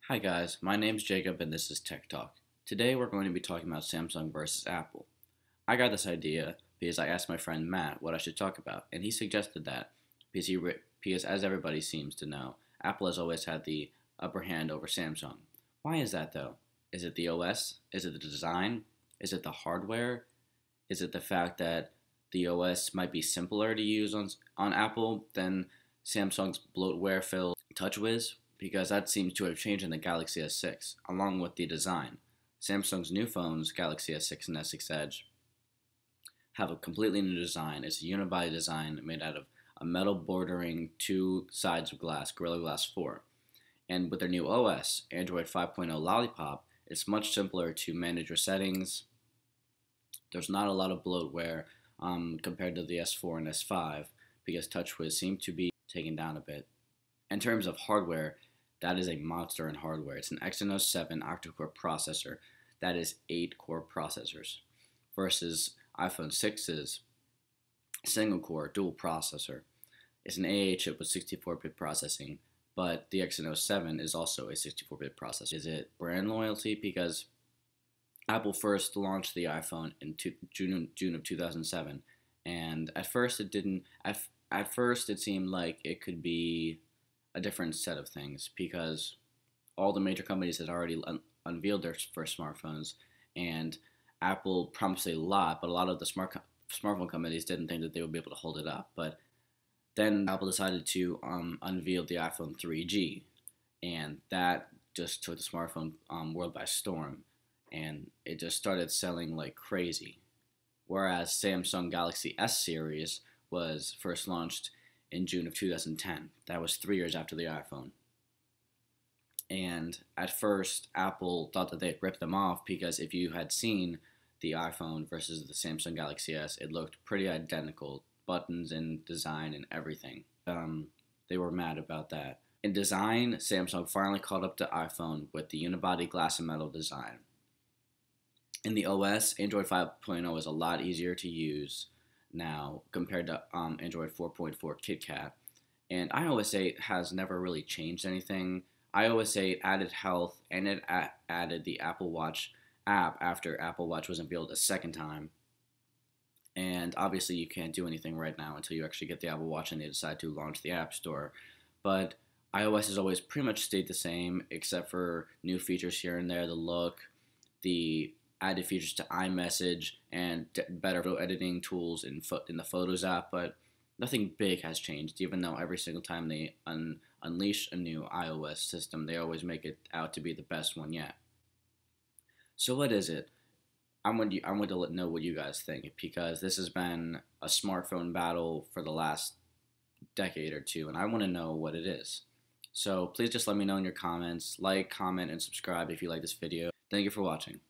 Hi guys, my name's Jacob and this is Tech Talk. Today we're going to be talking about Samsung versus Apple. I got this idea because I asked my friend Matt what I should talk about, and he suggested that because as everybody seems to know, Apple has always had the upper hand over Samsung. Why is that though? Is it the OS? Is it the design? Is it the hardware? Is it the fact that the OS might be simpler to use on Apple than Samsung's bloatware-filled TouchWiz? Because that seems to have changed in the Galaxy S6, along with the design. Samsung's new phones, Galaxy S6 and S6 Edge, have a completely new design. It's a unibody design made out of a metal bordering two sides of glass, Gorilla Glass 4. And with their new OS, Android 5.0 Lollipop, it's much simpler to manage your settings. There's not a lot of bloatware compared to the S4 and S5 because TouchWiz seem to be taken down a bit. In terms of hardware, that is a monster in hardware. It's an Exynos 7 octa-core processor. That is 8 core processors versus iPhone 6's single-core dual processor. It's an AA chip with 64-bit processing, but the Exynos 7 is also a 64-bit processor. Is it brand loyalty? Because Apple first launched the iPhone in June of 2007, and at first it seemed like it could be a different set of things because all the major companies had already unveiled their first smartphones, and Apple promised a lot, but a lot of the smartphone companies didn't think that they would be able to hold it up. But then Apple decided to unveil the iPhone 3G, and that just took the smartphone world by storm, and it just started selling like crazy. Whereas Samsung Galaxy S series was first launched in June of 2010. That was 3 years after the iPhone. And at first, Apple thought that they'd rip them off because if you had seen the iPhone versus the Samsung Galaxy S, it looked pretty identical, buttons and design and everything. They were mad about that. In design, Samsung finally caught up to iPhone with the unibody glass and metal design. In the OS, Android 5.0 is a lot easier to use now compared to Android 4.4 KitKat, and iOS 8 has never really changed anything. iOS 8 added health and it added the Apple Watch app after Apple Watch was unveiled a second time, and obviously you can't do anything right now until you actually get the Apple Watch and they decide to launch the App Store. But iOS has always pretty much stayed the same except for new features here and there, the look, the added features to iMessage, and better photo editing tools in the Photos app, but nothing big has changed, even though every single time they unleash a new iOS system, they always make it out to be the best one yet. So what is it? I want to know what you guys think, because this has been a smartphone battle for the last decade or two, and I want to know what it is. So please just let me know in your comments. Like, comment, and subscribe if you like this video. Thank you for watching.